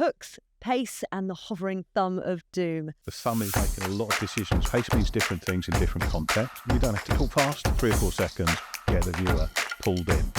Hooks, pace, and the hovering thumb of doom. The thumb is making a lot of decisions. Pace means different things in different contexts. You don't have to talk fast, 3 or 4 seconds, get the viewer pulled in.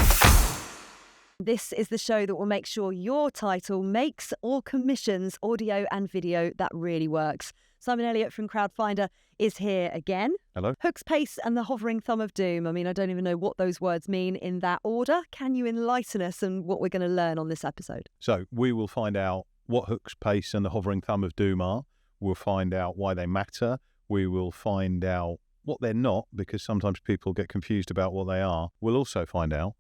This is the show that will make sure your title makes or commissions audio and video that really works. Simon Elliott from Crowdfinder is here again. Hello. Hooks, pace, and the hovering thumb of doom. I mean, I don't even know what those words mean in that order. Can you enlighten us on what we're going to learn on this episode? So we will find out what hooks, pace, and the hovering thumb of doom are. We'll find out why they matter. We will find out what they're not, because sometimes people get confused about what they are. We'll also find out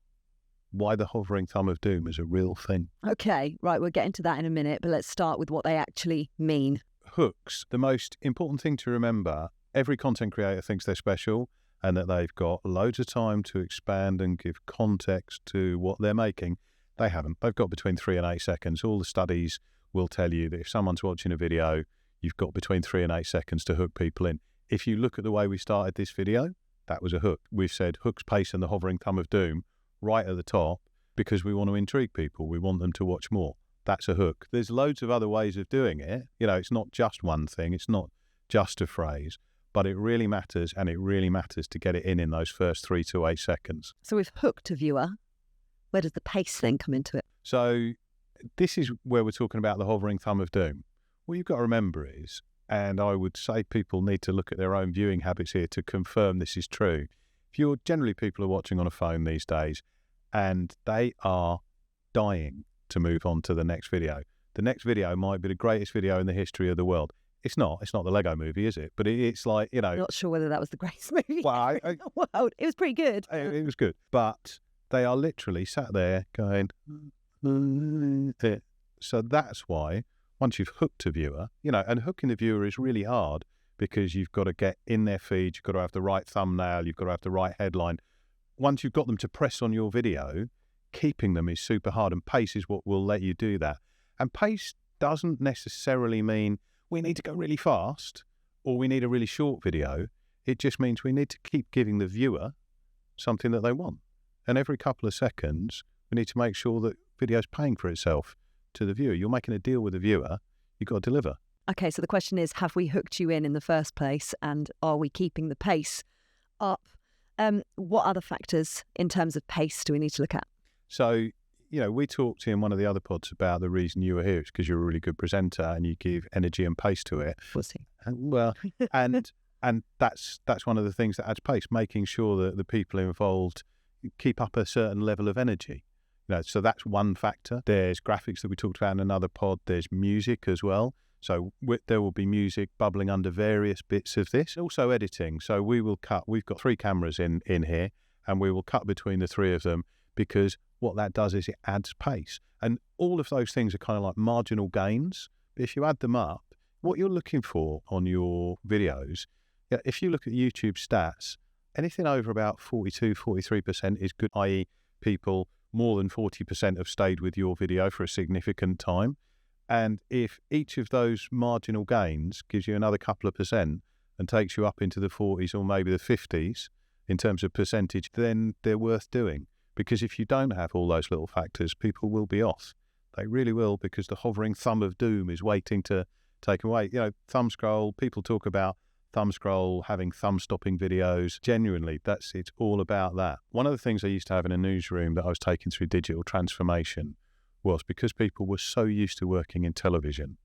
why the hovering thumb of doom is a real thing. Okay, right, we'll get into that in a minute, but let's start with what they actually mean. Hooks, the most important thing to remember, every content creator thinks they're special and that they've got loads of time to expand and give context to what they're making. They haven't. They've got between 3 and 8 seconds. All the studies will tell you that if someone's watching a video, you've got between 3 and 8 seconds to hook people in. If you look at the way we started this video, that was a hook. We've said hooks, pace, and the hovering thumb of doom right at the top because we want to intrigue people. We want them to watch more. That's a hook. There's loads of other ways of doing it. You know, it's not just one thing. It's not just a phrase, but it really matters, and it really matters to get it in those first 3 to 8 seconds. So we've hooked a viewer. Where does the pace then come into it? So this is where we're talking about the hovering thumb of doom. What you've got to remember is, and I would say people need to look at their own viewing habits here to confirm this is true. Generally people are watching on a phone these days and they are dying to move on to the next video. The next video might be the greatest video in the history of the world. It's not the Lego movie, is it? But it's like, you know. I'm not sure whether that was the greatest movie well, in the world. It was pretty good. It was good. But they are literally sat there going, so that's why once you've hooked a viewer, you know, and hooking the viewer is really hard because you've got to get in their feed, you've got to have the right thumbnail, you've got to have the right headline. Once you've got them to press on your video, keeping them is super hard, and pace is what will let you do that. And pace doesn't necessarily mean we need to go really fast or we need a really short video. It just means we need to keep giving the viewer something that they want. And every couple of seconds, we need to make sure that video's paying for itself to the viewer. You're making a deal with the viewer, you've got to deliver. Okay, so the question is, have we hooked you in the first place, and are we keeping the pace up? What other factors in terms of pace do we need to look at? So, you know, we talked in one of the other pods about the reason you were here. It's because you're a really good presenter and you give energy and pace to it. We'll see. And that's one of the things that adds pace, making sure that the people involved keep up a certain level of energy. You know, so that's one factor. There's graphics that we talked about in another pod. There's music as well. So there will be music bubbling under various bits of this. Also editing. So we will cut. We've got 3 cameras in here, and we will cut between the 3 of them because what that does is it adds pace. And all of those things are kind of like marginal gains. But if you add them up, what you're looking for on your videos, if you look at YouTube stats, anything over about 42, 43% is good, i.e. people more than 40% have stayed with your video for a significant time. And if each of those marginal gains gives you another couple of percent and takes you up into the 40s or maybe the 50s in terms of percentage, then they're worth doing. Because if you don't have all those little factors, people will be off. They really will, because the hovering thumb of doom is waiting to take away. You know, thumb scroll, people talk about thumb scroll, having thumb stopping videos. Genuinely, it's all about that. One of the things I used to have in a newsroom that I was taking through digital transformation was because people were so used to working in television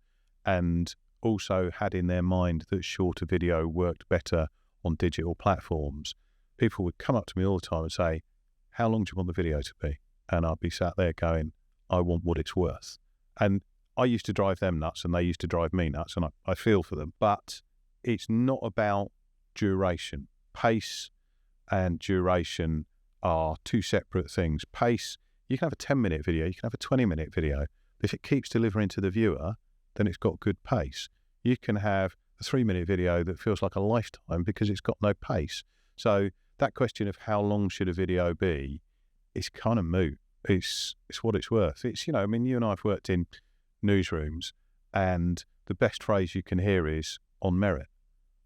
and also had in their mind that shorter video worked better on digital platforms. People would come up to me all the time and say, how long do you want the video to be? And I'd be sat there going, I want what it's worth. And I used to drive them nuts and they used to drive me nuts, and I feel for them. But it's not about duration. Pace and duration are 2 separate things. Pace, you can have a 10-minute video, you can have a 20-minute video. If it keeps delivering to the viewer, then it's got good pace. You can have a 3-minute video that feels like a lifetime because it's got no pace. So that question of how long should a video be is kind of moot. It's what it's worth. It's, you know, I mean, you and I have worked in newsrooms, and the best phrase you can hear is on merit.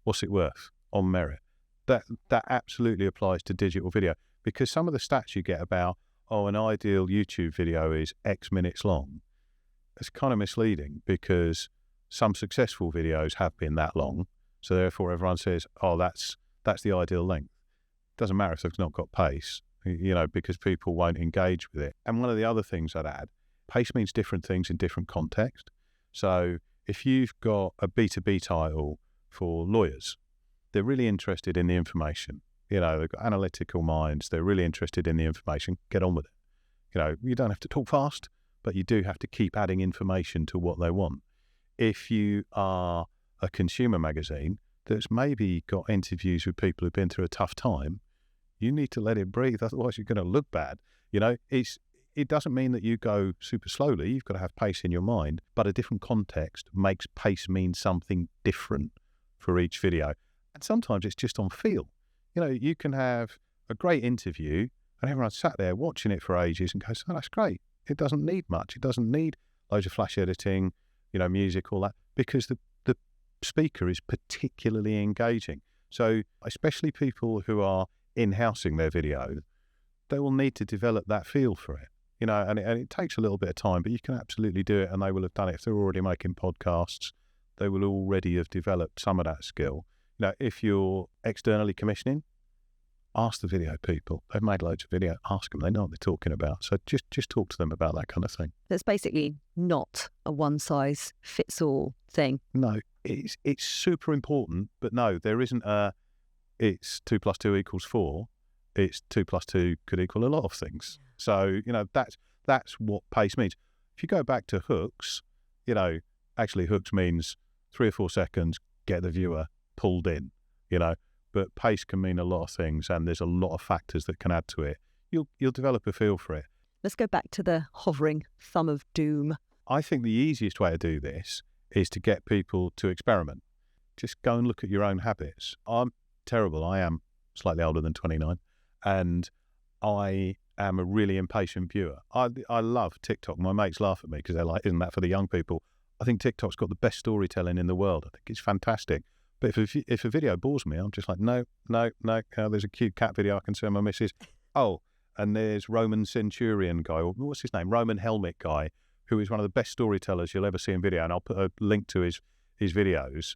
What's it worth? On merit. That absolutely applies to digital video, because some of the stats you get about, an ideal YouTube video is X minutes long. it's kind of misleading because some successful videos have been that long. So therefore everyone says, oh, that's the ideal length. Doesn't matter if they've not got pace, because people won't engage with it. And one of the other things I'd add, pace means different things in different contexts. So if you've got a B2B title for lawyers, they're really interested in the information. They've got analytical minds. They're really interested in the information. Get on with it. You don't have to talk fast, but you do have to keep adding information to what they want. If you are a consumer magazine that's maybe got interviews with people who've been through a tough time, you need to let it breathe. Otherwise, you're going to look bad. It doesn't mean that you go super slowly. You've got to have pace in your mind, but a different context makes pace mean something different for each video. And sometimes it's just on feel. You can have a great interview and everyone's sat there watching it for ages and goes, oh, that's great. It doesn't need much. It doesn't need loads of flash editing, music, all that, because the speaker is particularly engaging. So especially people who are in-housing their video, they will need to develop that feel for it. And it takes a little bit of time, but you can absolutely do it, and they will have done it. If they're already making podcasts, they will already have developed some of that skill. If you're externally commissioning, ask the video people. They've made loads of video. Ask them. They know what they're talking about. So just talk to them about that kind of thing. That's basically not a one-size-fits-all thing. No, it's super important, but no, there isn't it's 2 + 2 = 4. It's 2 + 2 could equal a lot of things. So, that's what pace means. If you go back to hooks, actually hooks means 3 or 4 seconds, get the viewer pulled in, but pace can mean a lot of things, and there's a lot of factors that can add to it. You'll develop a feel for it. Let's go back to the hovering thumb of doom. I think the easiest way to do this is to get people to experiment. Just go and look at your own habits. I'm terrible. I am slightly older than 29, and I am a really impatient viewer. I love TikTok. My mates laugh at me because they're like, isn't that for the young people? I think TikTok's got the best storytelling in the world. I think it's fantastic. But if a video bores me, I'm just like, no. There's a cute cat video I can send my missus. Oh, and there's Roman Centurion guy, or what's his name? Roman Helmet guy, who is one of the best storytellers you'll ever see in video. And I'll put a link to his videos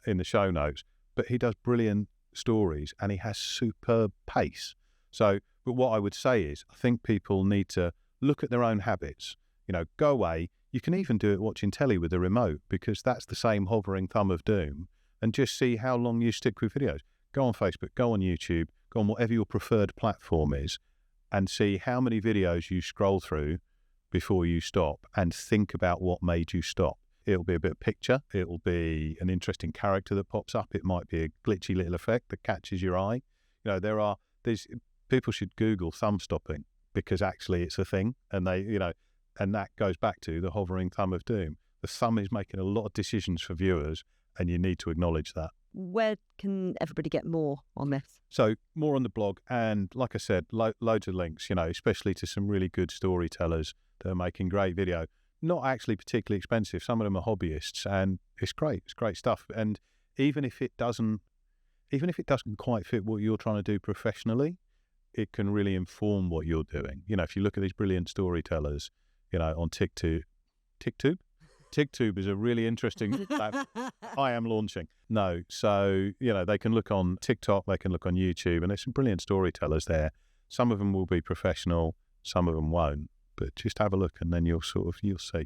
in the show notes. But he does brilliant stories and he has superb pace. So, but what I would say is, I think people need to look at their own habits. Go away. You can even do it watching telly with a remote, because that's the same hovering thumb of doom. And just see how long you stick with videos. Go on Facebook, go on YouTube, go on whatever your preferred platform is, and see how many videos you scroll through before you stop, and think about what made you stop. It'll be a bit of picture. It'll be an interesting character that pops up. It might be a glitchy little effect that catches your eye. People should Google thumb stopping, because actually it's a thing, and and that goes back to the hovering thumb of doom. The thumb is making a lot of decisions for viewers, and you need to acknowledge that. Where can everybody get more on this? So more on the blog, and like I said, loads of links, especially to some really good storytellers that are making great video. Not actually particularly expensive. Some of them are hobbyists, and it's great. It's great stuff. And even if it doesn't quite fit what you're trying to do professionally, it can really inform what you're doing. If you look at these brilliant storytellers, on TikTok. TikTok is a really interesting platform. I am launching. No, so, they can look on TikTok, they can look on YouTube, and there's some brilliant storytellers there. Some of them will be professional, some of them won't. But just have a look, and then you'll see.